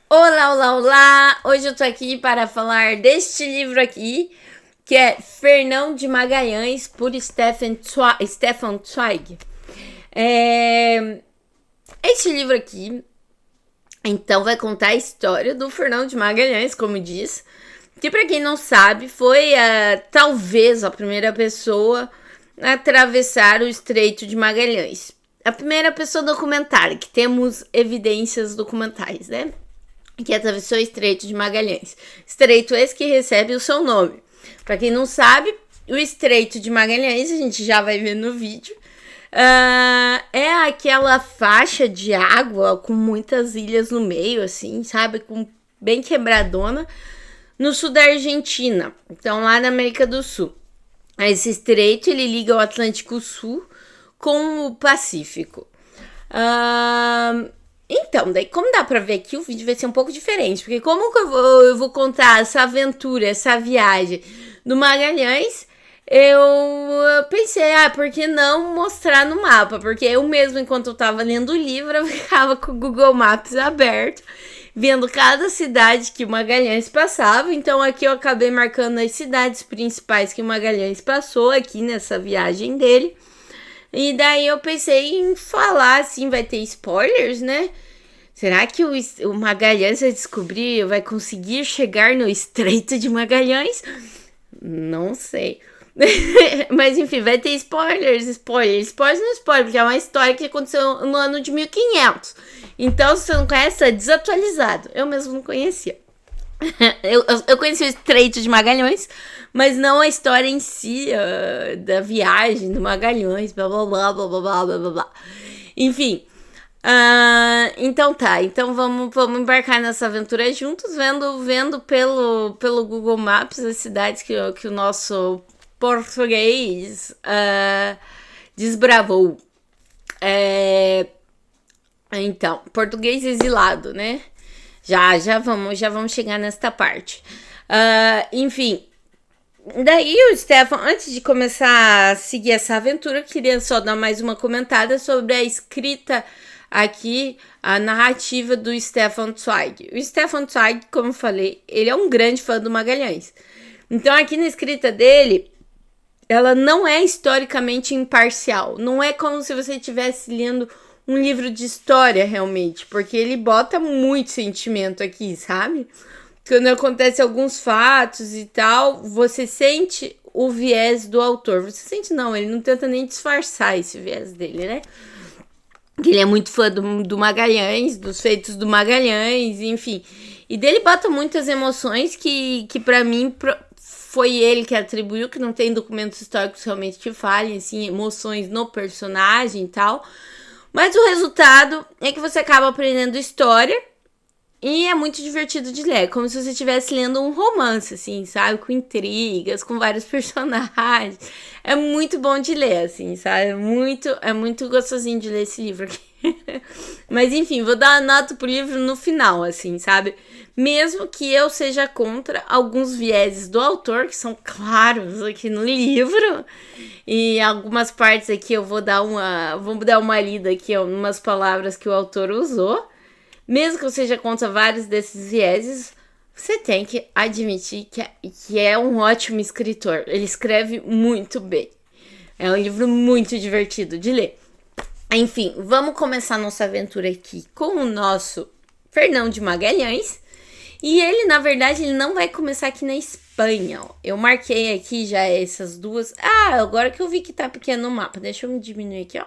Olá, olá, olá! Hoje eu tô aqui para falar deste livro aqui, que é Fernão de Magalhães, por Stefan Zweig. Este livro aqui, então, vai contar a história do Fernão de Magalhães, como diz, que para quem não sabe, foi talvez a primeira pessoa a atravessar o Estreito de Magalhães. A primeira pessoa documentada, que temos evidências documentais, né? Que atravessou o Estreito de Magalhães. Estreito esse que recebe o seu nome. Para quem não sabe, o Estreito de Magalhães, a gente já vai ver no vídeo, é aquela faixa de água com muitas ilhas no meio, assim, sabe? Bem quebradona, no sul da Argentina. Então, lá na América do Sul. Esse estreito, ele liga o Atlântico Sul com o Pacífico. Então, daí como dá pra ver aqui, o vídeo vai ser um pouco diferente, porque como que eu vou contar essa aventura, essa viagem do Magalhães, eu pensei, por que não mostrar no mapa? Porque eu mesmo, enquanto eu tava lendo o livro, eu ficava com o Google Maps aberto, vendo cada cidade que o Magalhães passava. Então aqui eu acabei marcando as cidades principais que o Magalhães passou aqui nessa viagem dele. E daí eu pensei em falar, assim, vai ter spoilers, né? Será que o Magalhães vai descobrir, vai conseguir chegar no Estreito de Magalhães? Não sei. Mas enfim, vai ter spoilers, porque é uma história que aconteceu no ano de 1500. Então, se você não conhece, é desatualizado. Eu mesmo não conhecia. Eu conheci o Estreito de Magalhães, mas não a história em si, da viagem do Magalhães, blá blá blá blá blá blá blá blá. Enfim, então tá, então vamos embarcar nessa aventura juntos, vendo pelo Google Maps as cidades que o nosso português desbravou. Então, português exilado, né? Já vamos chegar nesta parte. Enfim, daí o Stefan, antes de começar a seguir essa aventura, eu queria só dar mais uma comentada sobre a escrita aqui, a narrativa do Stefan Zweig. O Stefan Zweig, como eu falei, ele é um grande fã do Magalhães. Então aqui na escrita dele, ela não é historicamente imparcial. Não é como se você estivesse lendo um livro de história, realmente, porque ele bota muito sentimento aqui, sabe? Quando acontece alguns fatos e tal, você sente o viés do autor. Você sente, não, ele não tenta nem disfarçar esse viés dele, né? Que ele é muito fã do Magalhães, dos feitos do Magalhães, enfim. E dele bota muitas emoções que para mim foi ele que atribuiu, que não tem documentos históricos realmente que falem, assim, emoções no personagem e tal. Mas o resultado é que você acaba aprendendo história e é muito divertido de ler. Como se você estivesse lendo um romance, assim, sabe? Com intrigas, com vários personagens. É muito bom de ler, assim, sabe? É muito gostosinho de ler esse livro aqui. Mas enfim, vou dar uma nota pro livro no final, assim, sabe? Mesmo que eu seja contra alguns vieses do autor, que são claros aqui no livro, e algumas partes aqui eu vou dar uma lida aqui, umas palavras que o autor usou. Mesmo que eu seja contra vários desses vieses, você tem que admitir que é um ótimo escritor. Ele escreve muito bem. É um livro muito divertido de ler. Enfim, vamos começar nossa aventura aqui com o nosso Fernão de Magalhães. E ele, na verdade, ele não vai começar aqui na Espanha. Ó. Eu marquei aqui já essas duas. Agora que eu vi que tá pequeno o mapa. Deixa eu diminuir aqui, ó.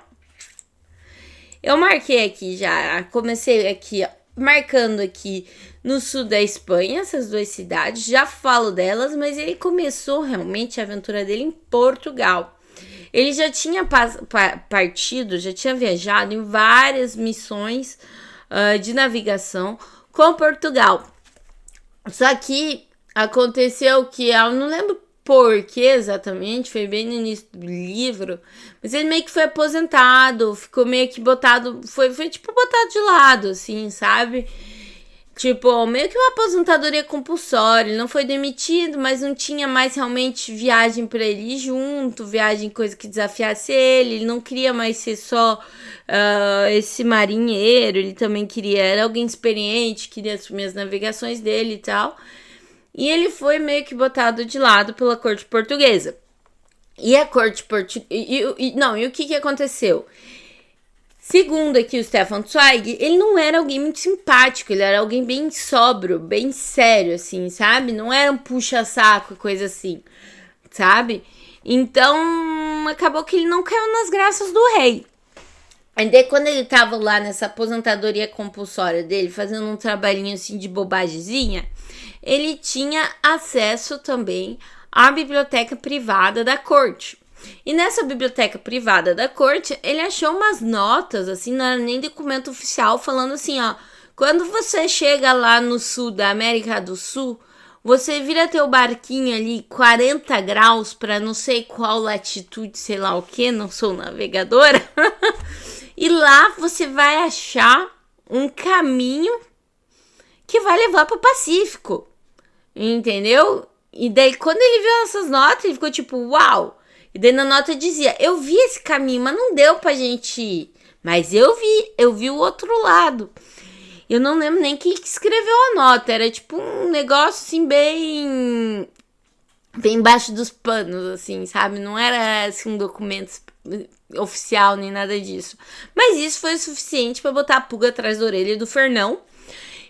Eu marquei aqui já. Comecei aqui, ó, marcando aqui no sul da Espanha, essas duas cidades. Já falo delas, mas ele começou realmente a aventura dele em Portugal. Ele já tinha partido, já tinha viajado em várias missões de navegação com Portugal. Só que aconteceu que, eu não lembro por que exatamente, foi bem no início do livro, mas ele meio que foi aposentado, ficou meio que botado, foi tipo botado de lado, assim, sabe? Tipo, meio que uma aposentadoria compulsória. Ele não foi demitido, mas não tinha mais realmente viagem pra ele ir junto, viagem, coisa que desafiasse ele. Ele não queria mais ser só esse marinheiro. Ele também queria, era alguém experiente, queria assumir as navegações dele e tal. E ele foi meio que botado de lado pela corte portuguesa. E a corte portuguesa... E o que aconteceu? Segundo aqui o Stefan Zweig, ele não era alguém muito simpático, ele era alguém bem sóbrio, bem sério, assim, sabe? Não era um puxa-saco, coisa assim, sabe? Então, acabou que ele não caiu nas graças do rei. E daí, quando ele tava lá nessa aposentadoria compulsória dele, fazendo um trabalhinho assim de bobagemzinha, ele tinha acesso também à biblioteca privada da corte. E nessa biblioteca privada da corte, ele achou umas notas, assim, não era nem documento oficial, falando assim, ó, quando você chega lá no sul da América do Sul, você vira teu barquinho ali 40 graus para não sei qual latitude, sei lá o que, não sou navegadora, e lá você vai achar um caminho que vai levar para o Pacífico, entendeu? E daí, quando ele viu essas notas, ele ficou tipo, uau! E daí na nota dizia, eu vi esse caminho, mas não deu pra gente ir. Mas eu vi o outro lado. Eu não lembro nem quem que escreveu a nota. Era tipo um negócio assim bem embaixo dos panos, assim, sabe? Não era assim um documento oficial nem nada disso. Mas isso foi o suficiente pra botar a pulga atrás da orelha do Fernão.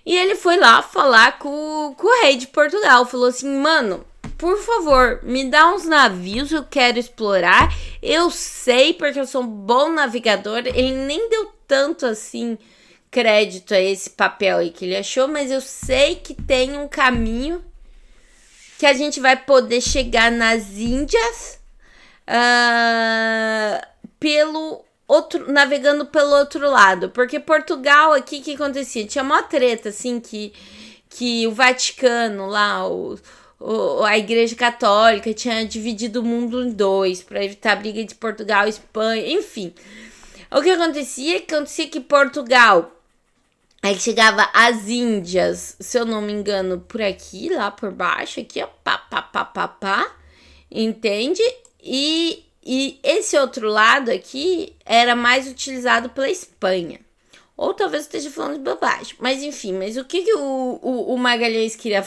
E ele foi lá falar com o rei de Portugal. Falou assim, mano, por favor, me dá uns navios, eu quero explorar. Eu sei, porque eu sou um bom navegador. Ele nem deu tanto assim crédito a esse papel aí que ele achou, mas eu sei que tem um caminho que a gente vai poder chegar nas Índias navegando pelo outro lado. Porque Portugal aqui, o que acontecia? Tinha uma treta, assim, que o Vaticano lá, a Igreja Católica tinha dividido o mundo em dois para evitar a briga de Portugal e Espanha, enfim. O que acontecia? Que Portugal, aí chegava às Índias, se eu não me engano, por aqui, lá por baixo, aqui, ó, pá, entende? E esse outro lado aqui era mais utilizado pela Espanha. Ou talvez eu esteja falando de bobagem. Mas enfim, mas o que o Magalhães queria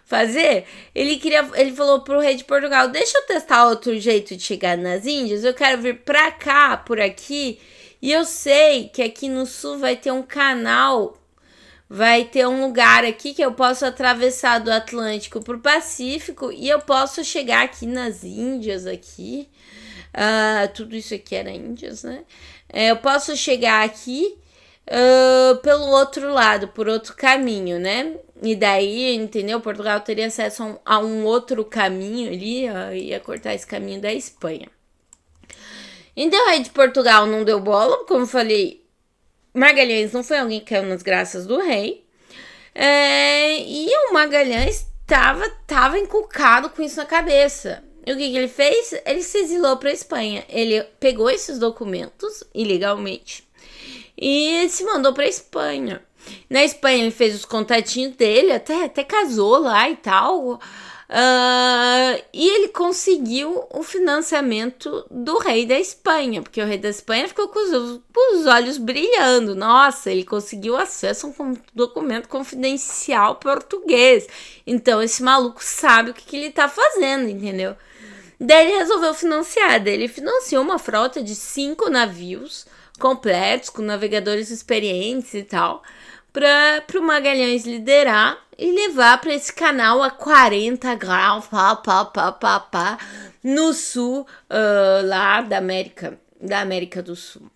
fazer? Ele falou pro rei de Portugal, deixa eu testar outro jeito de chegar nas Índias. Eu quero vir pra cá, por aqui. E eu sei que aqui no sul vai ter um canal, vai ter um lugar aqui que eu posso atravessar do Atlântico pro Pacífico. E eu posso chegar aqui nas Índias, aqui. Tudo isso aqui era Índias, né? Eu posso chegar aqui pelo outro lado, por outro caminho, né? E daí, entendeu? Portugal teria acesso a um outro caminho ali, ia cortar esse caminho da Espanha. Então, o rei de Portugal não deu bola, como eu falei, Magalhães não foi alguém que caiu nas graças do rei. E o Magalhães tava encucado com isso na cabeça. E o que ele fez? Ele se exilou para a Espanha. Ele pegou esses documentos ilegalmente e se mandou pra Espanha. Na Espanha ele fez os contatinhos dele, até casou lá e tal. E ele conseguiu o financiamento do rei da Espanha, porque o rei da Espanha ficou com os olhos brilhando. Nossa, ele conseguiu acesso a um documento confidencial português. Então esse maluco sabe o que ele tá fazendo, entendeu? Daí ele resolveu financiar. Daí ele financiou uma frota de 5 navios completos, com navegadores experientes e tal, para o Magalhães liderar e levar para esse canal a 40 graus, no sul, lá da América do Sul.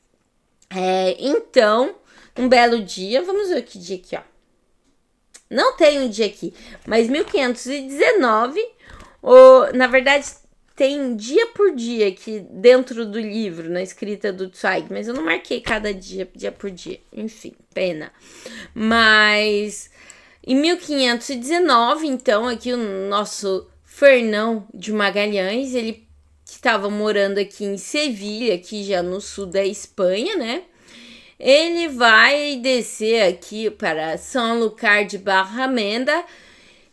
Então, um belo dia, vamos ver que dia aqui, ó. Não tem um dia aqui, mas 1519, na verdade, tem dia por dia aqui dentro do livro, na escrita do Zweig, mas eu não marquei cada dia por dia. Enfim, pena. Mas em 1519, então, aqui o nosso Fernão de Magalhães, ele que estava morando aqui em Sevilha, aqui já no sul da Espanha, né? ele vai descer aqui para São Lucar de Barrameda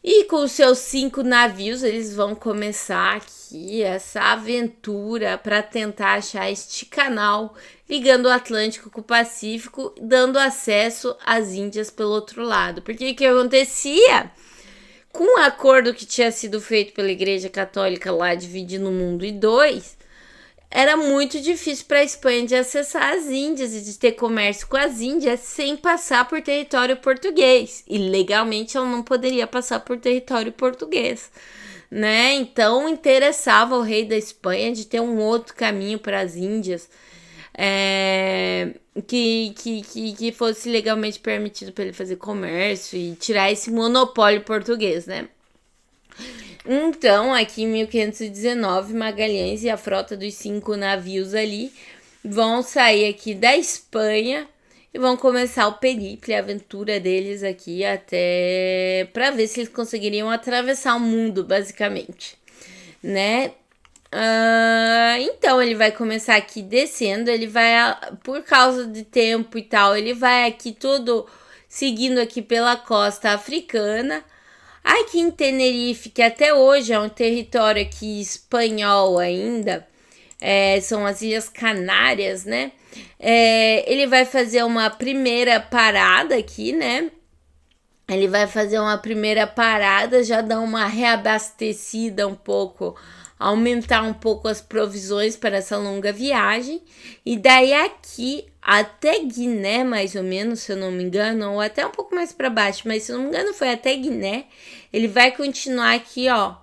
e com seus 5 navios eles vão começar aqui essa aventura para tentar achar este canal ligando o Atlântico com o Pacífico, dando acesso às Índias pelo outro lado. Porque o que acontecia? Com o acordo que tinha sido feito pela Igreja Católica lá, dividindo o mundo em 2, era muito difícil para a Espanha de acessar as Índias e de ter comércio com as Índias sem passar por território português. E legalmente ela não poderia passar por território português, né? Então interessava o rei da Espanha de ter um outro caminho para as Índias, que fosse legalmente permitido para ele fazer comércio e tirar esse monopólio português, né? Então, aqui em 1519, Magalhães e a frota dos 5 navios ali vão sair aqui da Espanha e vão começar o periplo, a aventura deles aqui até para ver se eles conseguiriam atravessar o mundo, basicamente, né? Então ele vai começar aqui descendo, ele vai, por causa de tempo e tal, ele vai aqui todo seguindo aqui pela costa africana. Aqui em Tenerife, que até hoje é um território aqui espanhol ainda, são as Ilhas Canárias, né? Ele vai fazer uma primeira parada aqui, né? Ele vai fazer uma primeira parada, já dar uma reabastecida um pouco, aumentar um pouco as provisões para essa longa viagem. E daí aqui até Guiné, mais ou menos, se eu não me engano, ou até um pouco mais para baixo, mas se eu não me engano foi até Guiné. Ele vai continuar aqui, ó,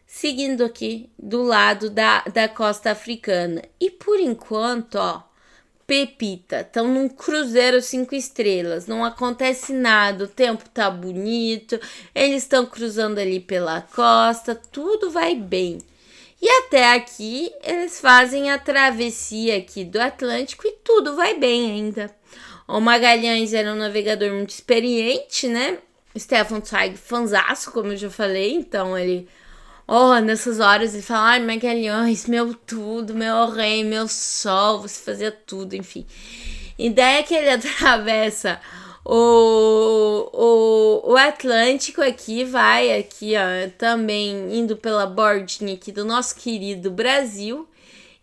seguindo aqui do lado da costa africana. E por enquanto, ó, Pepita, estão num cruzeiro 5 estrelas, não acontece nada, o tempo tá bonito, eles estão cruzando ali pela costa, tudo vai bem. E até aqui eles fazem a travessia aqui do Atlântico e tudo vai bem ainda. O Magalhães era um navegador muito experiente, né? Stefan Zweig, fanzaço, como eu já falei, então ele... nessas horas ele fala, ai, Magalhães, meu tudo, meu rei, meu sol, você fazia tudo, enfim. E daí que ele atravessa o Atlântico aqui, vai aqui, ó, também indo pela bordinha aqui do nosso querido Brasil.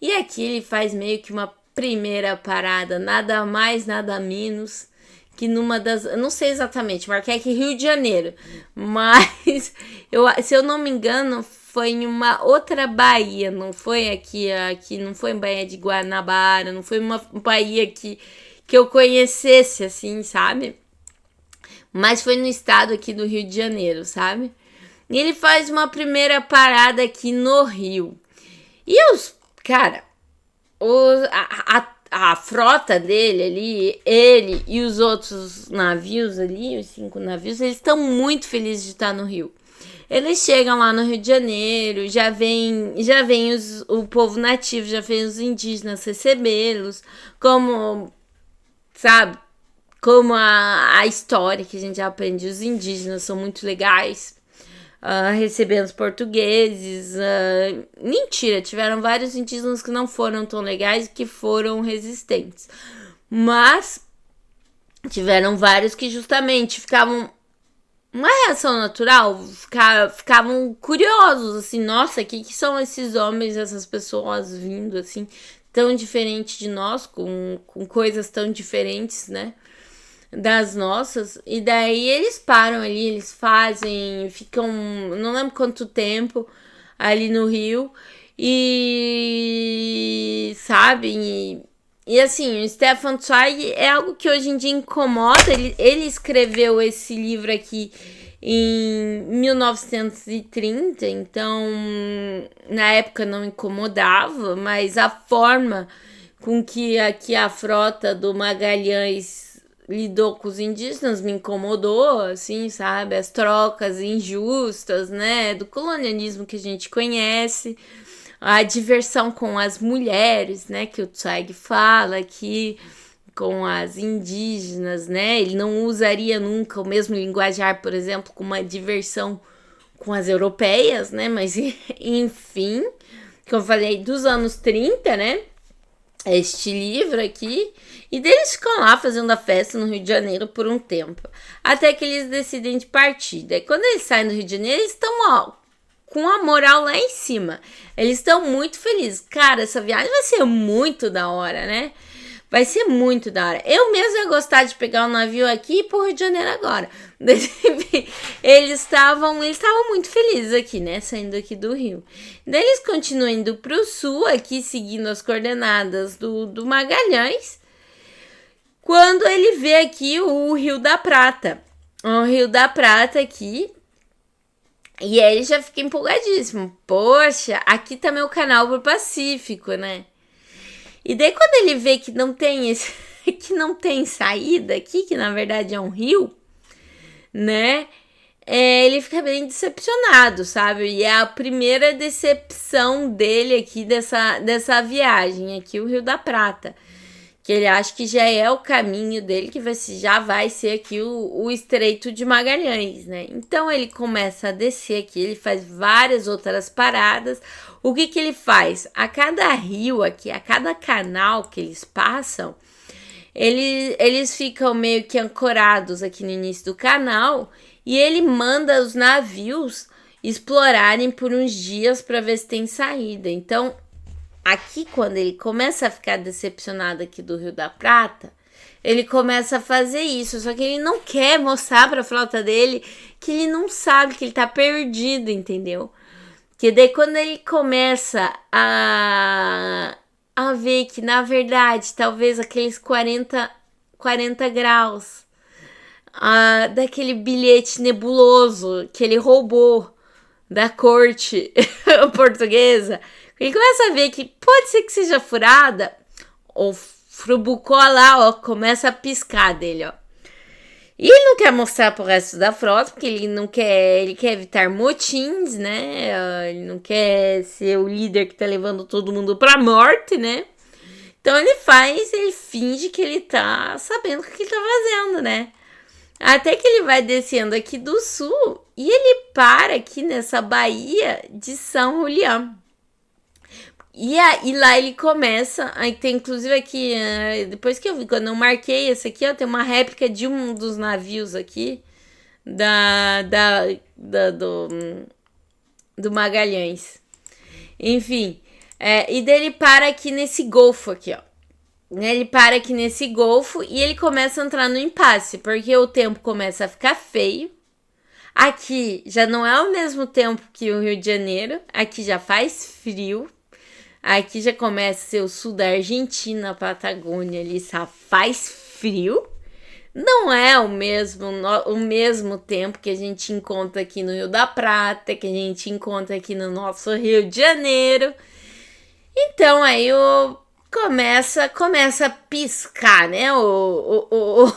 E aqui ele faz meio que uma primeira parada, nada mais, nada menos que numa das... Eu não sei exatamente, marquei aqui Rio de Janeiro, mas se eu não me engano, foi em uma outra baía, não foi aqui não foi em Baía de Guanabara, não foi uma baía que eu conhecesse, assim, sabe? Mas foi no estado aqui do Rio de Janeiro, sabe? E ele faz uma primeira parada aqui no Rio. E a frota dele ali, ele e os outros navios ali, os 5 navios, eles estão muito felizes de estar no Rio. Eles chegam lá no Rio de Janeiro, já vem o povo nativo, já vem os indígenas recebê-los, como, sabe, como a história que a gente já aprende, os indígenas são muito legais, recebendo os portugueses. Mentira, tiveram vários indígenas que não foram tão legais e que foram resistentes, mas tiveram vários que justamente ficavam uma reação natural, ficavam curiosos, assim, nossa, o que são esses homens, essas pessoas vindo, assim, tão diferente de nós, com coisas tão diferentes, né, das nossas. E daí eles param ali, eles ficam, não lembro quanto tempo, ali no Rio, e, sabe, e assim, o Stefan Zweig é algo que hoje em dia incomoda. Ele escreveu esse livro aqui em 1930, então na época não incomodava, mas a forma com que aqui a frota do Magalhães lidou com os indígenas me incomodou, assim, sabe? As trocas injustas, né? Do colonialismo que a gente conhece. A diversão com as mulheres, né, que o Zweig fala aqui, com as indígenas, né, ele não usaria nunca o mesmo linguajar, por exemplo, com uma diversão com as europeias, né, mas enfim, como eu falei, dos anos 30, né, este livro aqui, e deles ficam lá fazendo a festa no Rio de Janeiro por um tempo, até que eles decidem de partir. Daí quando eles saem do Rio de Janeiro, eles estão, ó, com a moral lá em cima. Eles estão muito felizes. Cara, essa viagem vai ser muito da hora, né? Vai ser muito da hora. Eu mesmo ia gostar de pegar um navio aqui e ir pro Rio de Janeiro agora. Eles estavam muito felizes aqui, né? Saindo aqui do Rio. Daí eles continuam indo pro sul aqui, seguindo as coordenadas do Magalhães. Quando ele vê aqui o Rio da Prata. O Rio da Prata aqui. E aí ele já fica empolgadíssimo. Poxa, aqui tá meu canal pro Pacífico, né? E daí quando ele vê que não tem que não tem saída aqui, que na verdade é um rio, né? Ele fica bem decepcionado, sabe? E é a primeira decepção dele aqui dessa viagem aqui, o Rio da Prata. Que ele acha que já é o caminho dele, que já vai ser aqui o Estreito de Magalhães, né? Então ele começa a descer aqui, ele faz várias outras paradas. O que ele faz? A cada rio aqui, a cada canal que eles passam, eles ficam meio que ancorados aqui no início do canal e ele manda os navios explorarem por uns dias para ver se tem saída. Então, aqui, quando ele começa a ficar decepcionado aqui do Rio da Prata, ele começa a fazer isso. Só que ele não quer mostrar pra frota dele que ele não sabe, que ele tá perdido, entendeu? Que daí quando ele começa a ver que, na verdade, talvez aqueles 40 graus daquele bilhete nebuloso que ele roubou da corte portuguesa, ele começa a ver que pode ser que seja furada, o Frubucó lá, ó, começa a piscar dele, ó. E ele não quer mostrar pro resto da frota, porque ele quer evitar motins, né? Ele não quer ser o líder que tá levando todo mundo pra morte, né? Então ele finge que ele tá sabendo o que ele tá fazendo, né? Até que ele vai descendo aqui do sul e ele para aqui nessa baía de São Julián. E lá ele começa, aí tem inclusive aqui, depois que eu vi, quando eu marquei esse aqui, ó, tem uma réplica de um dos navios aqui, do Magalhães. Enfim, e daí ele para aqui nesse golfo aqui, ó. Ele para aqui nesse golfo e ele começa a entrar no impasse, porque o tempo começa a ficar feio. Aqui já não é o mesmo tempo que o Rio de Janeiro, aqui já faz frio. Aqui já começa a ser o sul da Argentina, a Patagônia ali, sabe? Faz frio. Não é o mesmo tempo que a gente encontra aqui no Rio da Prata, que a gente encontra aqui no nosso Rio de Janeiro. Então aí começa a piscar, né? O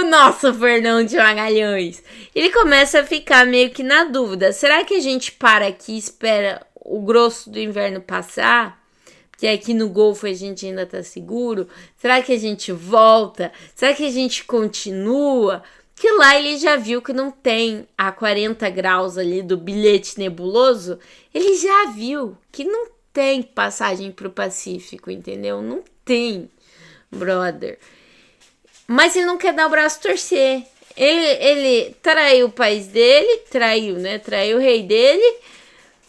nosso Fernão de Magalhães. Ele começa a ficar meio que na dúvida. Será que a gente para aqui e espera o grosso do inverno passar? Porque aqui no Golfo a gente ainda tá seguro. Será que a gente volta? Será que a gente continua? Porque lá ele já viu que não tem a 40 graus ali do bilhete nebuloso. Ele já viu que não tem passagem pro Pacífico, entendeu? Não tem, brother. Mas ele não quer dar o braço a torcer. Ele traiu o país dele, traiu o rei dele.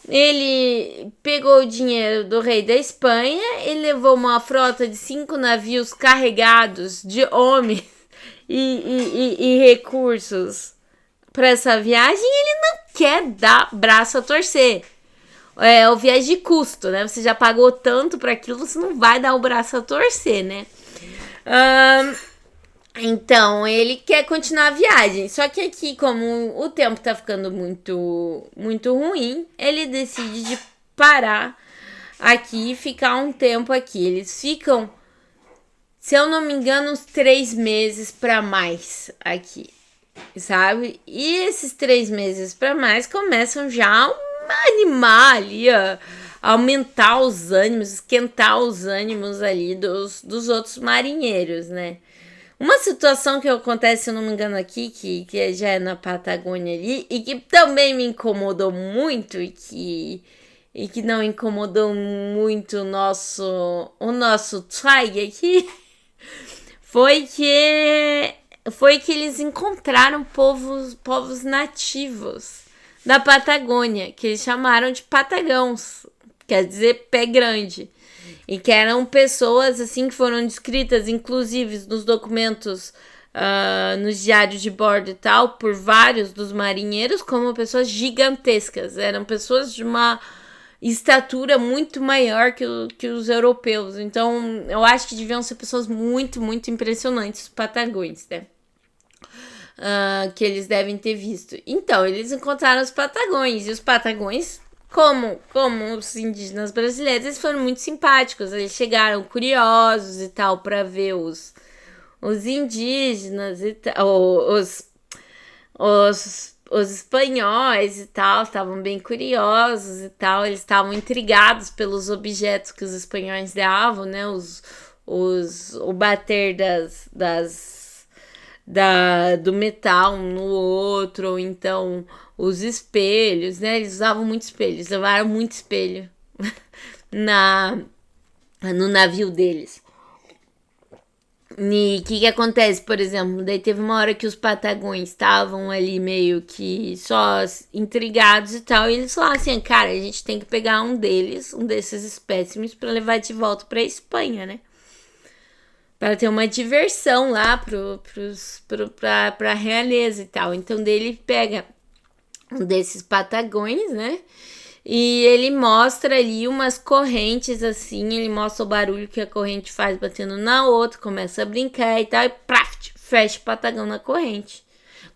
Ele pegou o dinheiro do rei da Espanha, ele levou uma frota de 5 navios carregados de homens e recursos para essa viagem e ele não quer dar braço a torcer. É o viagem de custo, né? Você já pagou tanto para aquilo, você não vai dar o braço a torcer, né? Então, ele quer continuar a viagem. Só que aqui, como o tempo tá ficando muito, muito ruim, ele decide de parar aqui e ficar um tempo aqui. Eles ficam, se eu não me engano, uns 3 meses para mais aqui, sabe? E esses 3 meses para mais começam já a animar ali, a aumentar os ânimos, esquentar os ânimos ali dos outros marinheiros, né? Uma situação que acontece, se eu não me engano aqui, que já é na Patagônia ali, e que também me incomodou muito e que e que não incomodou muito o nosso Tsai aqui, foi que eles encontraram povos nativos da Patagônia, que eles chamaram de patagãos, quer dizer pé grande, e que eram pessoas assim que foram descritas, inclusive nos documentos, nos diários de bordo e tal, por vários dos marinheiros, como pessoas gigantescas. Eram pessoas de uma estatura muito maior que os europeus. Então, eu acho que deviam ser pessoas muito, muito impressionantes, os patagões, né? Que eles devem ter visto. Então, eles encontraram os patagões. E os patagões, como os indígenas brasileiros, eles foram muito simpáticos. Eles chegaram curiosos e tal para ver os indígenas e tal, os espanhóis e tal, estavam bem curiosos e tal, eles estavam intrigados pelos objetos que os espanhóis davam, né, o bater do metal um no outro, ou então os espelhos, né, eles usavam muito espelho, eles levaram muito espelho no navio deles. E o que acontece, por exemplo, daí teve uma hora que os patagões estavam ali meio que só intrigados e tal, e eles falaram assim, cara, a gente tem que pegar um desses espécimes para levar de volta para Espanha, né? Para ter uma diversão lá pra realeza e tal. Então daí ele pega um desses patagões, né? E ele mostra ali umas correntes assim, ele mostra o barulho que a corrente faz batendo na outra, começa a brincar e tal, e praft, fecha o patagão na corrente.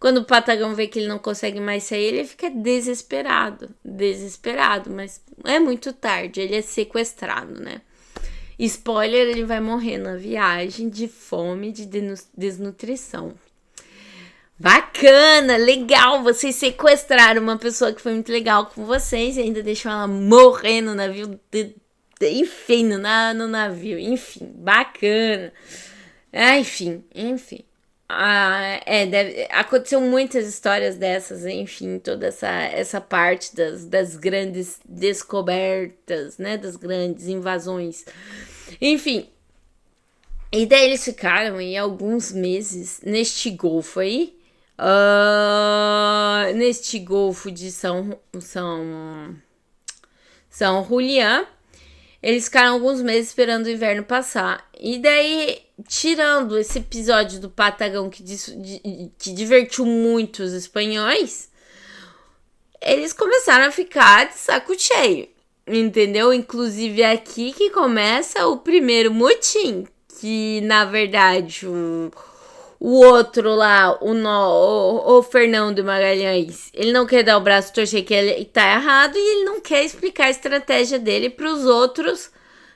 Quando o patagão vê que ele não consegue mais sair, ele fica desesperado, mas é muito tarde, ele é sequestrado, né? Spoiler, ele vai morrer na viagem de fome, de desnutrição. Bacana, legal, vocês sequestraram uma pessoa que foi muito legal com vocês e ainda deixou ela morrer no navio, enfim, no navio, enfim, bacana. Enfim. Aconteceu muitas histórias dessas, enfim, toda essa parte das grandes descobertas, né, das grandes invasões, enfim. E daí eles ficaram aí alguns meses neste golfo aí, neste golfo de São Julián. Eles ficaram alguns meses esperando o inverno passar. E daí, tirando esse episódio do patagão que divertiu muito os espanhóis, eles começaram a ficar de saco cheio, entendeu? Inclusive aqui que começa o primeiro motim, que na verdade o outro lá, o Fernando Magalhães, ele não quer dar o braço torcer que ele tá errado e ele não quer explicar a estratégia dele pros outros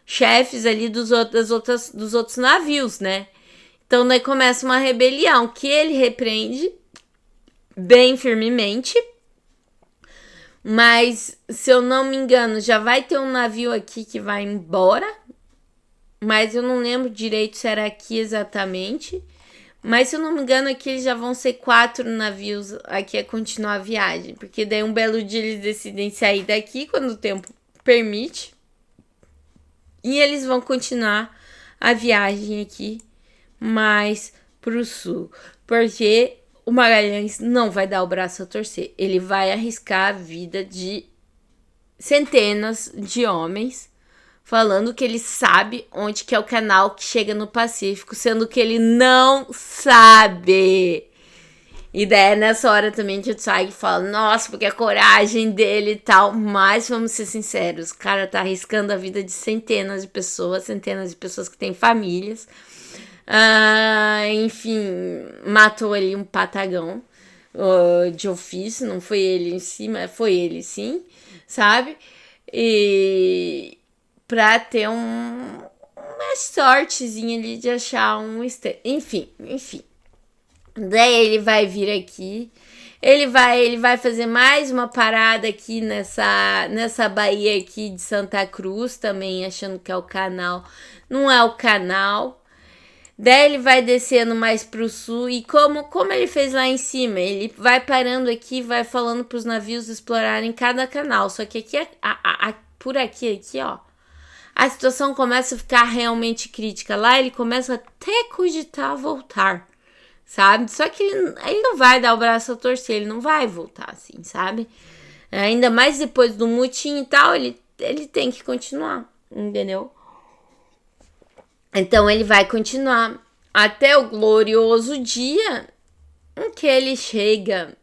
chefes ali dos outros navios, né? Então daí começa uma rebelião que ele repreende bem firmemente, mas se eu não me engano já vai ter um navio aqui que vai embora, mas eu não lembro direito se era aqui exatamente. Mas se eu não me engano, aqui eles já vão ser 4 navios aqui a continuar a viagem. Porque daí um belo dia eles decidem sair daqui quando o tempo permite. E eles vão continuar a viagem aqui mais pro sul. Porque o Magalhães não vai dar o braço a torcer. Ele vai arriscar a vida de centenas de homens, falando que ele sabe onde que é o canal que chega no Pacífico, sendo que ele não sabe. E daí nessa hora também o Tsai fala, nossa, porque a coragem dele e tal, mas vamos ser sinceros, o cara tá arriscando a vida de centenas de pessoas que têm famílias. Enfim, matou ali um patagão de ofício, não foi ele em si, mas foi ele sim, sabe? E pra ter uma sortezinha ali de achar um enfim. Daí ele vai vir aqui, ele vai fazer mais uma parada aqui nessa baía aqui de Santa Cruz, também achando que é o canal, não é o canal. Daí ele vai descendo mais pro sul e como ele fez lá em cima, ele vai parando aqui, vai falando pros navios explorarem cada canal, só que aqui por aqui, ó, a situação começa a ficar realmente crítica. Lá ele começa até a cogitar voltar, sabe? Só que ele não vai dar o braço a torcer, ele não vai voltar assim, sabe? Ainda mais depois do mutim e tal, ele tem que continuar, entendeu? Então ele vai continuar até o glorioso dia em que ele chega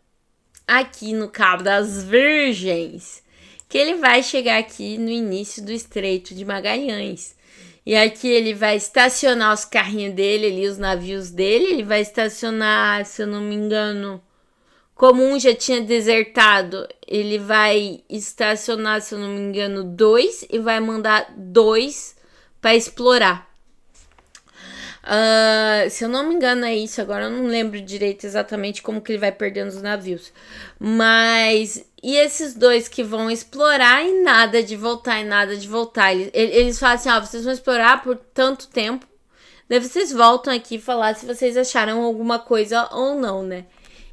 aqui no Cabo das Virgens, que ele vai chegar aqui no início do Estreito de Magalhães. E aqui ele vai estacionar os carrinhos dele ali, os navios dele. Ele vai estacionar, se eu não me engano, como um já tinha desertado, ele vai estacionar, se eu não me engano, 2 e vai mandar 2 para explorar. Se eu não me engano é isso, agora eu não lembro direito exatamente como que ele vai perdendo os navios. Mas, e esses 2 que vão explorar e nada de voltar, Eles falam assim, vocês vão explorar por tanto tempo, daí vocês voltam aqui falar se vocês acharam alguma coisa ou não, né?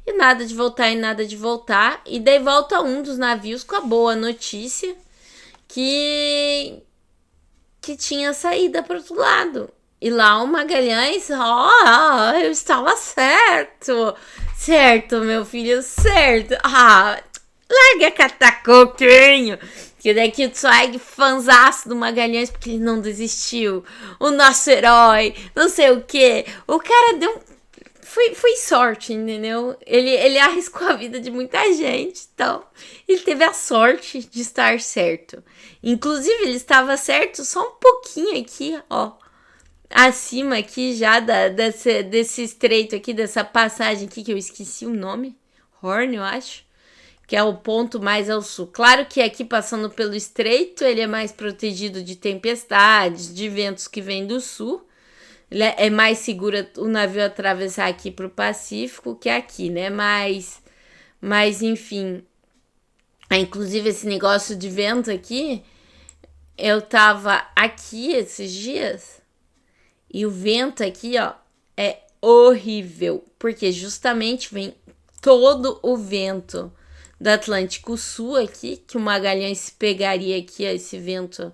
E nada de voltar, e daí volta um dos navios com a boa notícia que tinha saída para outro lado. E lá o Magalhães, eu estava certo. Certo, meu filho, certo. Larga catar coquinho. Que daqui o Zweig fanzaço do Magalhães, porque ele não desistiu. O nosso herói, não sei o quê. O cara deu... Foi sorte, entendeu? Ele arriscou a vida de muita gente, então ele teve a sorte de estar certo. Inclusive, ele estava certo só um pouquinho aqui, ó. Acima aqui já desse estreito aqui, dessa passagem aqui que eu esqueci o nome. Horn, eu acho. Que é o ponto mais ao sul. Claro que aqui passando pelo estreito, ele é mais protegido de tempestades, de ventos que vêm do sul. É mais seguro o navio atravessar aqui para o Pacífico que aqui, né? Mas enfim. Inclusive, esse negócio de vento aqui, eu tava aqui esses dias e o vento aqui, ó, é horrível. Porque justamente vem todo o vento do Atlântico Sul aqui, que o Magalhães pegaria aqui, ó, esse vento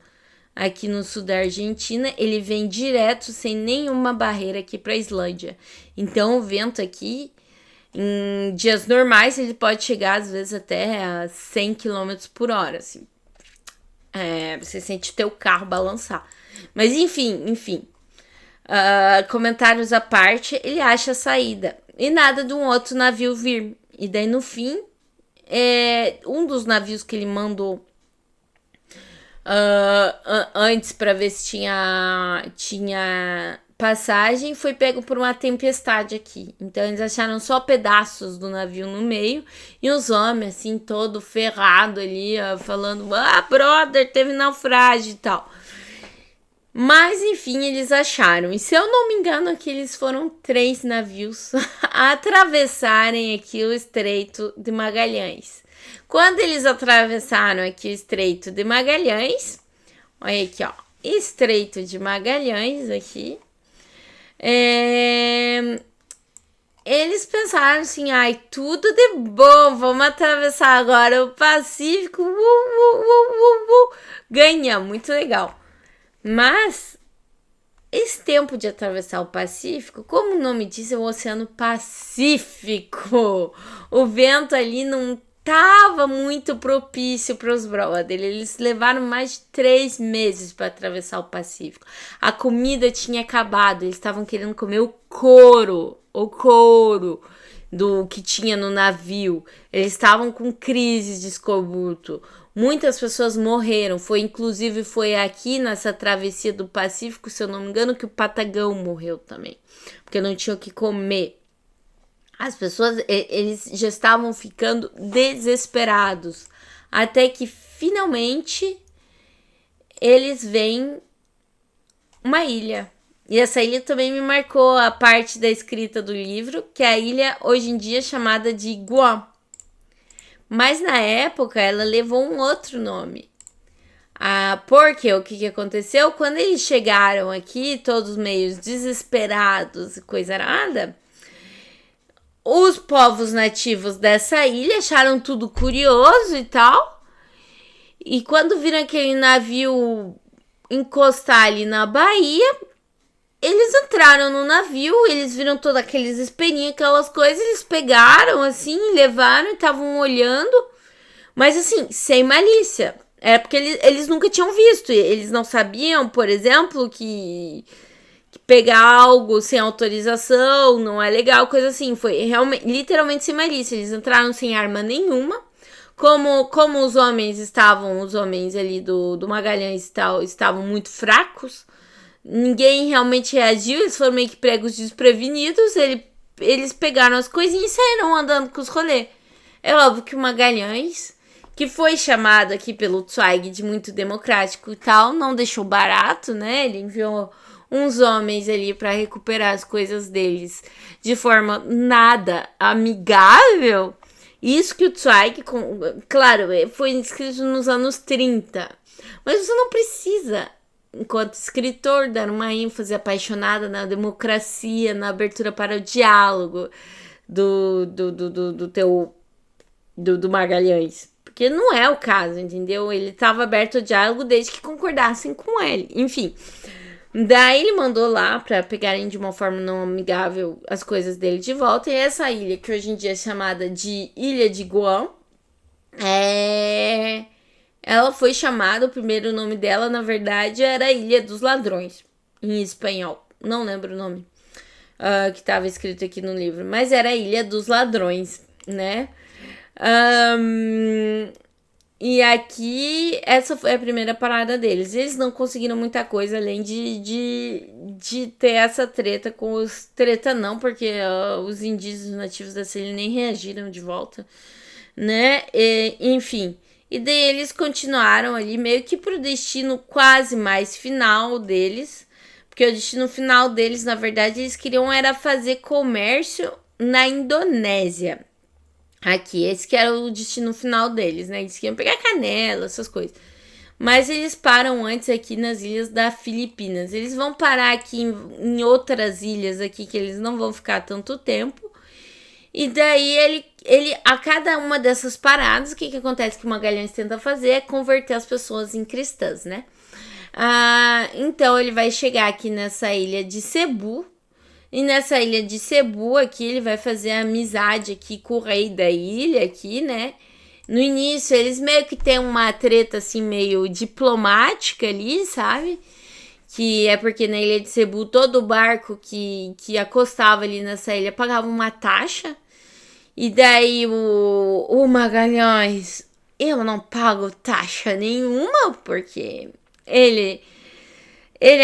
aqui no sul da Argentina, ele vem direto, sem nenhuma barreira aqui para a Islândia. Então, o vento aqui, em dias normais, ele pode chegar, às vezes, até a 100 km por hora, assim. Você sente o teu carro balançar. Mas, enfim. Comentários à parte, ele acha a saída. E nada de um outro navio vir. E daí, no fim, um dos navios que ele mandou antes para ver se tinha passagem, foi pego por uma tempestade aqui. Então eles acharam só pedaços do navio no meio e os homens assim todo ferrado ali, falando: brother, teve naufrágio e tal. Mas enfim, eles acharam. E se eu não me engano, aqui eles foram 3 navios a atravessarem aqui o Estreito de Magalhães. Quando eles atravessaram aqui o Estreito de Magalhães, olha aqui, ó, Estreito de Magalhães aqui, eles pensaram assim, tudo de bom, vamos atravessar agora o Pacífico, ganha, muito legal. Mas esse tempo de atravessar o Pacífico, como o nome diz, é o Oceano Pacífico. O vento ali não tava muito propício para os brothers. Eles levaram mais de 3 meses para atravessar o Pacífico. A comida tinha acabado. Eles estavam querendo comer o couro do que tinha no navio. Eles estavam com crises de escorbuto. Muitas pessoas morreram. Inclusive foi aqui nessa travessia do Pacífico, se eu não me engano, que o Patagão morreu também. Porque não tinham o que comer. As pessoas, eles já estavam ficando desesperados. Até que, finalmente, eles veem uma ilha. E essa ilha também me marcou a parte da escrita do livro, que é a ilha, hoje em dia, chamada de Guam. Mas, na época, ela levou um outro nome. Porque o que aconteceu? Quando eles chegaram aqui, todos meio desesperados e coisa nada, os povos nativos dessa ilha acharam tudo curioso e tal, E quando viram aquele navio encostar ali na Bahia, eles entraram no navio, eles viram todos aqueles espelhinhos, aquelas coisas, eles pegaram assim, levaram e estavam olhando, mas assim, sem malícia. É porque eles nunca tinham visto, eles não sabiam, por exemplo, que pegar algo sem autorização não é legal, coisa assim. Foi realmente, literalmente sem malícia. Eles entraram sem arma nenhuma. Como os homens ali do Magalhães e tal, estavam muito fracos, ninguém realmente reagiu, eles foram meio que pregos desprevenidos, eles pegaram as coisinhas e saíram andando com os rolês. É óbvio que o Magalhães, que foi chamado aqui pelo Zweig de muito democrático e tal, não deixou barato, né? Ele enviou uns homens ali para recuperar as coisas deles de forma nada amigável. Isso que o Zweig, claro, foi escrito nos anos 30, mas você não precisa, enquanto escritor, dar uma ênfase apaixonada na democracia, na abertura para o diálogo do Magalhães. Porque não é o caso, entendeu? Ele estava aberto ao diálogo desde que concordassem com ele. Enfim, daí ele mandou lá para pegarem de uma forma não amigável as coisas dele de volta. E essa ilha, que hoje em dia é chamada de Ilha de Guam, ela foi chamada, o primeiro nome dela, na verdade, era Ilha dos Ladrões, em espanhol. Não lembro o nome que estava escrito aqui no livro, mas era Ilha dos Ladrões, né? E aqui, essa foi a primeira parada deles. Eles não conseguiram muita coisa, além de ter essa treta com os... Treta não, porque os indígenas nativos dessa ilha nem reagiram de volta, né? Enfim, e daí eles continuaram ali meio que pro destino quase mais final deles, porque o destino final deles, na verdade, eles queriam era fazer comércio na Indonésia. Aqui, esse que era o destino final deles, né? Eles queriam pegar canela, essas coisas. Mas eles param antes aqui nas ilhas da Filipinas. Eles vão parar aqui em outras ilhas aqui, que eles não vão ficar tanto tempo. E daí ele a cada uma dessas paradas, o que acontece que o Magalhães tenta fazer é converter as pessoas em cristãs, né? Então ele vai chegar aqui nessa ilha de Cebu. E nessa ilha de Cebu aqui, ele vai fazer amizade aqui com o rei da ilha aqui, né? No início, eles meio que tem uma treta, assim, meio diplomática ali, sabe? Que é porque na ilha de Cebu, todo barco que acostava ali nessa ilha pagava uma taxa. E daí o Magalhães, eu não pago taxa nenhuma, porque ele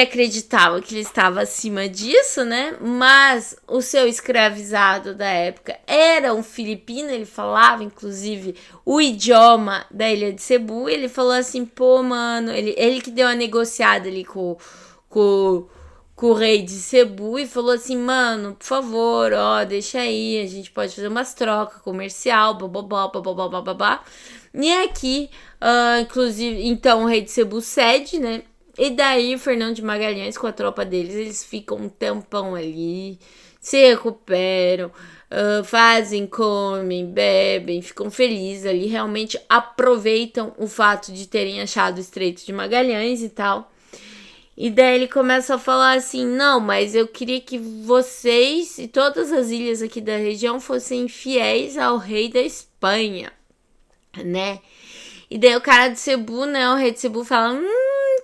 acreditava que ele estava acima disso, né? Mas o seu escravizado da época era um filipino, ele falava, inclusive, o idioma da ilha de Cebu. Ele falou assim, pô, mano, ele que deu uma negociada ali com o rei de Cebu e falou assim, mano, por favor, ó, deixa aí, a gente pode fazer umas trocas comercial, babá. E aqui, inclusive, então o rei de Cebu cede, né? E daí, Fernando de Magalhães, com a tropa deles, eles ficam um tempão ali, se recuperam, fazem, comem, bebem, ficam felizes ali, realmente aproveitam o fato de terem achado o Estreito de Magalhães e tal. E daí ele começa a falar assim, não, mas eu queria que vocês e todas as ilhas aqui da região fossem fiéis ao rei da Espanha, né? E daí o cara de Cebu, né, o rei de Cebu fala,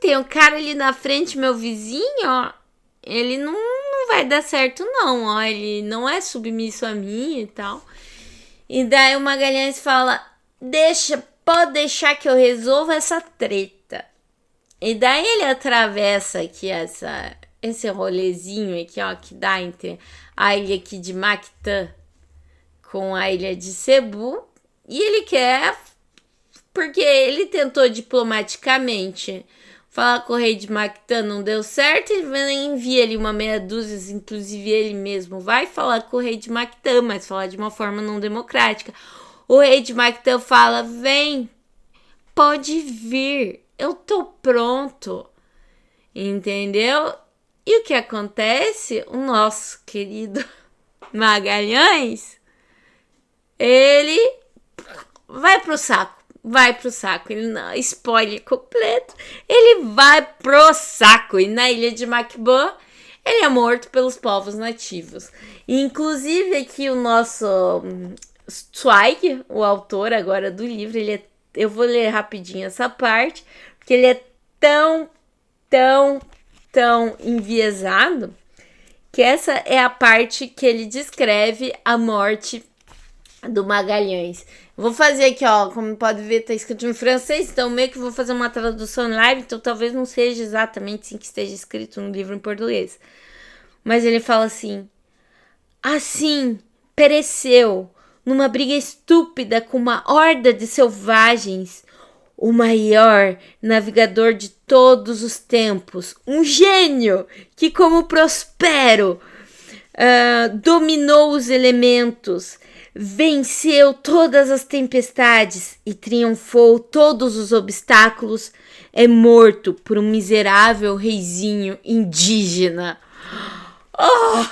tem um cara ali na frente, meu vizinho, ó, ele não vai dar certo não, ó, ele não é submisso a mim e tal. E daí o Magalhães fala, pode deixar que eu resolva essa treta. E daí ele atravessa aqui esse rolezinho aqui, ó, que dá entre a ilha aqui de Mactã com a ilha de Cebu. E ele quer, porque ele tentou diplomaticamente falar com o rei de Mactã, não deu certo, ele envia ali uma meia dúzia, inclusive ele mesmo vai falar com o rei de Mactã, mas falar de uma forma não democrática. O rei de Mactã fala, vem, pode vir, eu tô pronto, entendeu? E o que acontece? O nosso querido Magalhães, ele vai pro saco. vai pro saco. Ele não, spoiler completo. Ele vai pro saco. E na ilha de Macbeth, ele é morto pelos povos nativos. E, inclusive, aqui o nosso Zweig, o autor agora do livro, eu vou ler rapidinho essa parte, porque ele é tão enviesado, que essa é a parte que ele descreve a morte do Magalhães. Vou fazer aqui, ó, como pode ver, tá escrito em francês, então meio que vou fazer uma tradução live, então talvez não seja exatamente assim que esteja escrito no livro em português. Mas ele fala assim: assim pereceu, numa briga estúpida com uma horda de selvagens, o maior navegador de todos os tempos, um gênio que, como Prospero, dominou os elementos, venceu todas as tempestades e triunfou todos os obstáculos, é morto por um miserável reizinho indígena. Oh,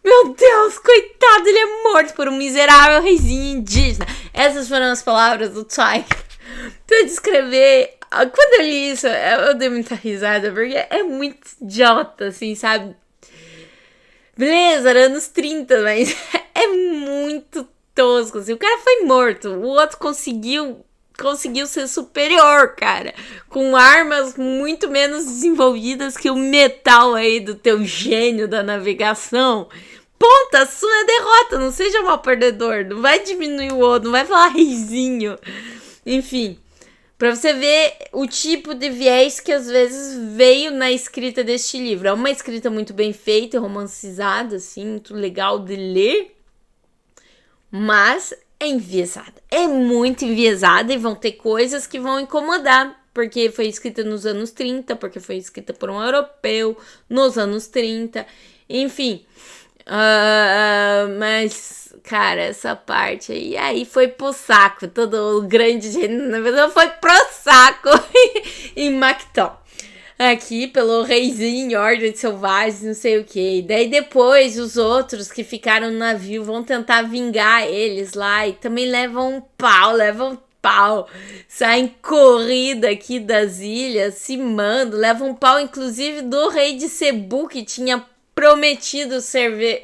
meu Deus, coitado, ele é morto por um miserável reizinho indígena. Essas foram as palavras do Zweig pra descrever. Quando eu li isso, eu dei muita risada, porque é muito idiota, assim, sabe? Beleza, era anos 30, mas é muito tosco, assim. O cara foi morto, o outro conseguiu ser superior, cara, com armas muito menos desenvolvidas que o metal aí do teu gênio da navegação. Ponta, sua derrota, não seja mal perdedor, não vai diminuir o outro, não vai falar reizinho. Enfim, pra você ver o tipo de viés que às vezes veio na escrita deste livro. É uma escrita muito bem feita, romancizada, assim, muito legal de ler, mas é enviesada. É muito enviesada e vão ter coisas que vão incomodar, porque foi escrita nos anos 30, porque foi escrita por um europeu nos anos 30, enfim. Mas, cara, essa parte aí foi pro saco. Todo o grande gênero, na verdade, foi pro saco em Macbeth. Aqui, pelo reizinho, ordem de selvagens, não sei o que. Daí depois, os outros que ficaram no navio vão tentar vingar eles lá e também levam pau. Saem corrida aqui das ilhas, se mandam, levam pau, inclusive, do rei de Cebu, que tinha prometido servir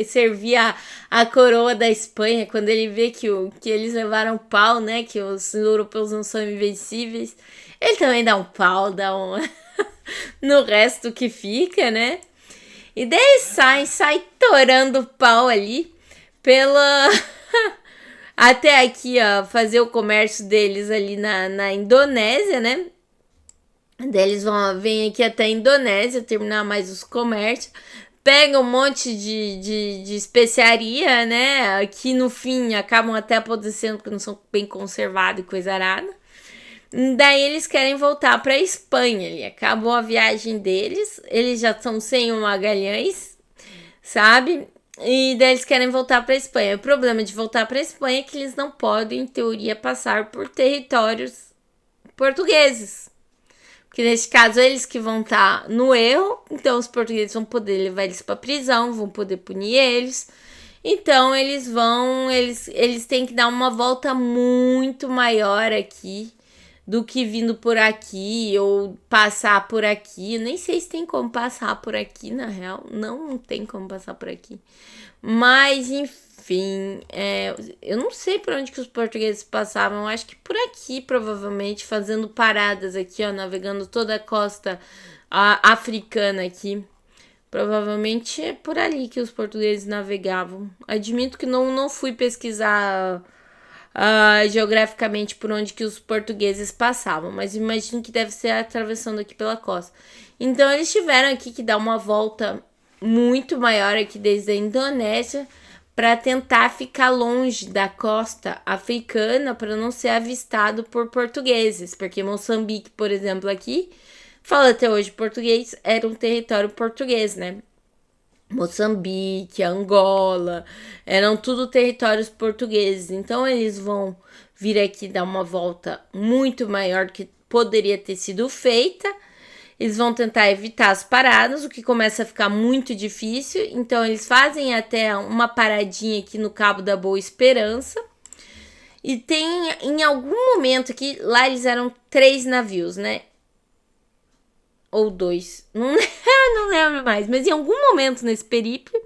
a coroa da Espanha, quando ele vê que eles levaram pau, né, que os europeus não são invencíveis, ele também dá um pau, no resto que fica, né, e daí sai torando pau ali, até aqui, ó, fazer o comércio deles ali na Indonésia, né, daí eles vêm aqui até a Indonésia, terminar mais os comércios, pega um monte de especiaria, né? Que no fim acabam até apodrecendo porque não são bem conservados e coisa arada. Daí eles querem voltar pra Espanha ali. Acabou a viagem deles. Eles já estão sem o Magalhães, sabe? E daí eles querem voltar pra Espanha. O problema de voltar pra Espanha é que eles não podem, em teoria, passar por territórios portugueses. Porque nesse caso, eles que vão estar no erro, então os portugueses vão poder levar eles para prisão, vão poder punir eles. Então, eles têm que dar uma volta muito maior aqui do que vindo por aqui ou passar por aqui. Nem sei se tem como passar por aqui, na real. Não tem como passar por aqui. Mas, enfim, eu não sei por onde que os portugueses passavam, eu acho que por aqui, provavelmente, fazendo paradas aqui, ó, navegando toda a costa africana aqui. Provavelmente é por ali que os portugueses navegavam. Admito que não fui pesquisar geograficamente por onde que os portugueses passavam, mas imagino que deve ser atravessando aqui pela costa. Então, eles tiveram aqui que dar uma volta muito maior aqui desde a Indonésia, para tentar ficar longe da costa africana para não ser avistado por portugueses, porque Moçambique, por exemplo, aqui, fala até hoje português, era um território português, né? Moçambique, Angola, eram tudo territórios portugueses, então eles vão vir aqui dar uma volta muito maior do que poderia ter sido feita. Eles vão tentar evitar as paradas, o que começa a ficar muito difícil. Então, eles fazem até uma paradinha aqui no Cabo da Boa Esperança. E tem em algum momento aqui, lá eles eram 3 navios, né? Ou 2, não lembro mais, mas em algum momento nesse periplo,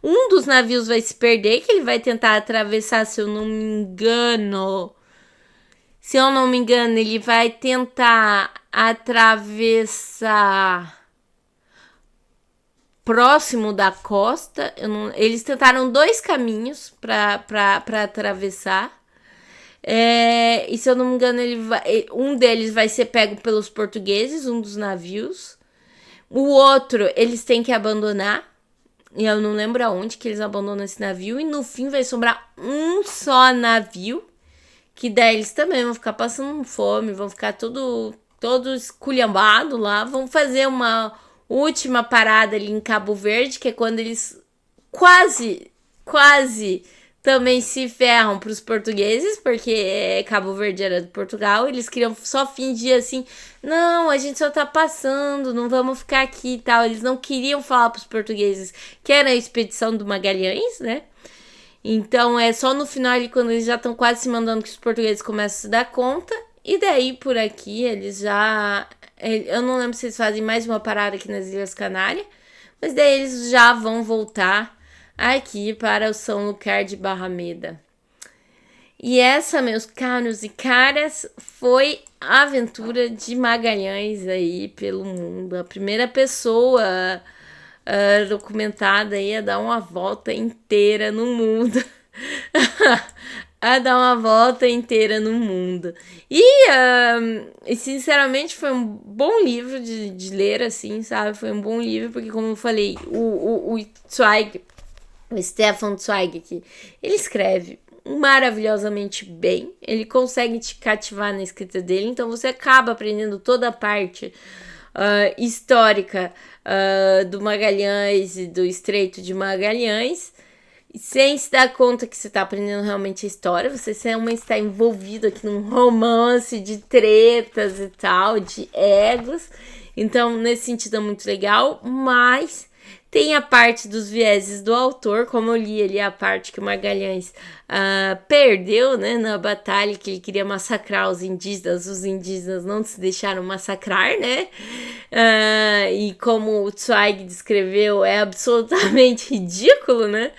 um dos navios vai se perder, que ele vai tentar atravessar, se eu não me engano, ele vai tentar atravessar próximo da costa. Eles tentaram 2 caminhos para atravessar. E se eu não me engano, um deles vai ser pego pelos portugueses, um dos navios. O outro, eles têm que abandonar. E eu não lembro aonde que eles abandonam esse navio. E no fim vai sobrar um só navio. Que daí eles também vão ficar passando fome, vão ficar todo esculhambado lá. Vão fazer uma última parada ali em Cabo Verde, que é quando eles quase também se ferram para os portugueses, porque Cabo Verde era de Portugal. Eles queriam só fingir assim, não, a gente só tá passando, não vamos ficar aqui e tal. Eles não queriam falar para os portugueses que era a expedição do Magalhães, né? Então é só no final ali, quando eles já estão quase se mandando, que os portugueses começam a se dar conta. E daí por aqui eles já... Eu não lembro se eles fazem mais uma parada aqui nas Ilhas Canárias, mas daí eles já vão voltar aqui para o São Lucar de Barrameda. E essa, meus caros e caras, foi a aventura de Magalhães aí pelo mundo. A primeira pessoa documentada aí a dar uma volta inteira no mundo. A dar uma volta inteira no mundo. E sinceramente foi um bom livro de ler, assim, sabe? Foi um bom livro, porque como eu falei, o Zweig, o Stefan Zweig aqui, ele escreve maravilhosamente bem, ele consegue te cativar na escrita dele, então você acaba aprendendo toda a parte histórica do Magalhães e do Estreito de Magalhães, sem se dar conta que você está aprendendo realmente a história. Você realmente está envolvido aqui num romance de tretas e tal, de egos. Então, nesse sentido é muito legal, mas tem a parte dos vieses do autor, como eu li ali a parte que o Magalhães perdeu, né, na batalha, que ele queria massacrar os indígenas não se deixaram massacrar, né, e como o Zweig descreveu, é absolutamente ridículo, né.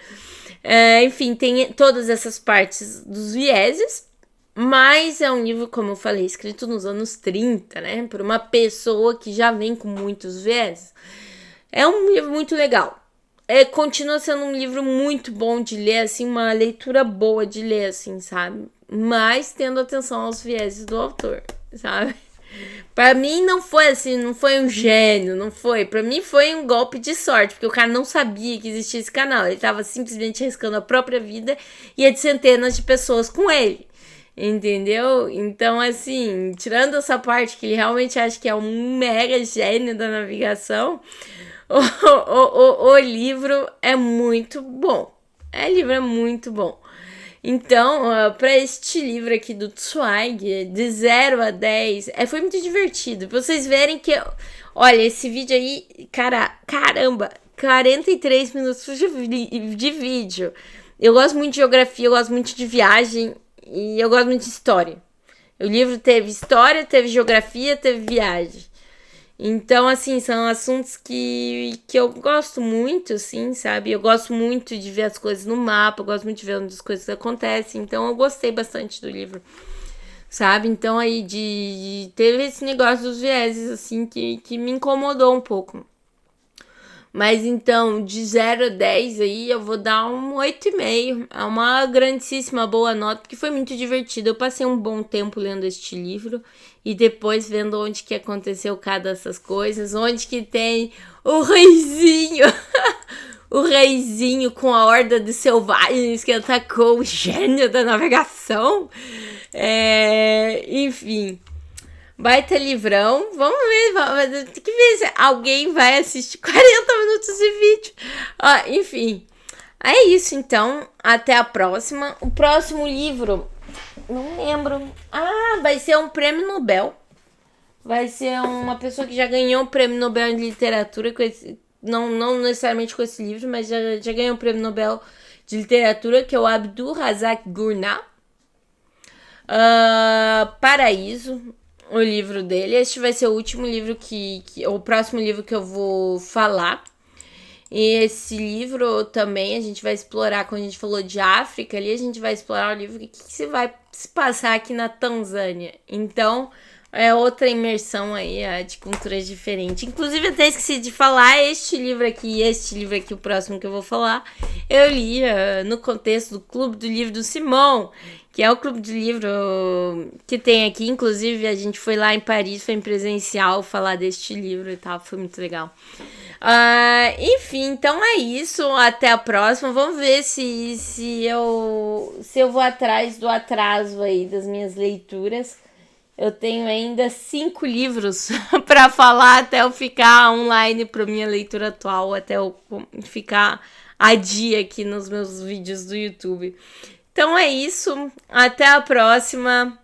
Enfim, tem todas essas partes dos vieses, mas é um livro, como eu falei, escrito nos anos 30, né, por uma pessoa que já vem com muitos vieses. É um livro muito legal. Continua sendo um livro muito bom de ler, assim, uma leitura boa de ler, assim, sabe? Mas tendo atenção aos vieses do autor, sabe? Pra mim não foi assim, não foi um gênio, não foi. Pra mim foi um golpe de sorte, porque o cara não sabia que existia esse canal. Ele tava simplesmente arriscando a própria vida e a de centenas de pessoas com ele. Entendeu? Então, assim, tirando essa parte que ele realmente acha que é um mega gênio da navegação, o livro é muito bom. O livro é muito bom. Então, para este livro aqui do Zweig, de 0 a 10, foi muito divertido. Pra vocês verem que, olha, esse vídeo aí, caramba, 43 minutos de vídeo. Eu gosto muito de geografia, eu gosto muito de viagem e eu gosto muito de história. O livro teve história, teve geografia, teve viagem. Então, assim, são assuntos que eu gosto muito, assim, sabe? Eu gosto muito de ver as coisas no mapa, eu gosto muito de ver onde as coisas acontecem. Então, eu gostei bastante do livro, sabe? Então, aí, teve esse negócio dos vieses, assim, que me incomodou um pouco. Mas, então, de 0 a 10 aí, eu vou dar um 8,5. É uma grandíssima boa nota, porque foi muito divertido. Eu passei um bom tempo lendo este livro e depois vendo onde que aconteceu cada dessas coisas, onde que tem o reizinho, o reizinho com a horda de selvagens que atacou o gênio da navegação. Enfim... Baita livrão. Vamos ver. Tem que ver se alguém vai assistir 40 minutos de vídeo. Enfim. É isso, então. Até a próxima. O próximo livro... Não lembro. Vai ser um prêmio Nobel. Vai ser uma pessoa que já ganhou o prêmio Nobel de literatura. Não necessariamente com esse livro, mas já ganhou o prêmio Nobel de literatura, que é o Abdul Razak Gurnah. Paraíso, o livro dele. Este vai ser o último livro o próximo livro que eu vou falar. E esse livro também a gente vai explorar, quando a gente falou de África ali, a gente vai explorar o livro que se vai se passar aqui na Tanzânia. Então, é outra imersão aí de culturas diferentes. Inclusive, até esqueci de falar, este livro aqui, o próximo que eu vou falar, eu li no contexto do Clube do Livro do Simão, que é o clube de livro que tem aqui. Inclusive, a gente foi lá em Paris, foi em presencial falar deste livro e tal, foi muito legal. Enfim, então é isso. Até a próxima. Vamos ver se eu vou atrás do atraso aí das minhas leituras. Eu tenho ainda 5 livros para falar até eu ficar online para minha leitura atual, até eu ficar a dia aqui nos meus vídeos do YouTube. Então é isso. Até a próxima.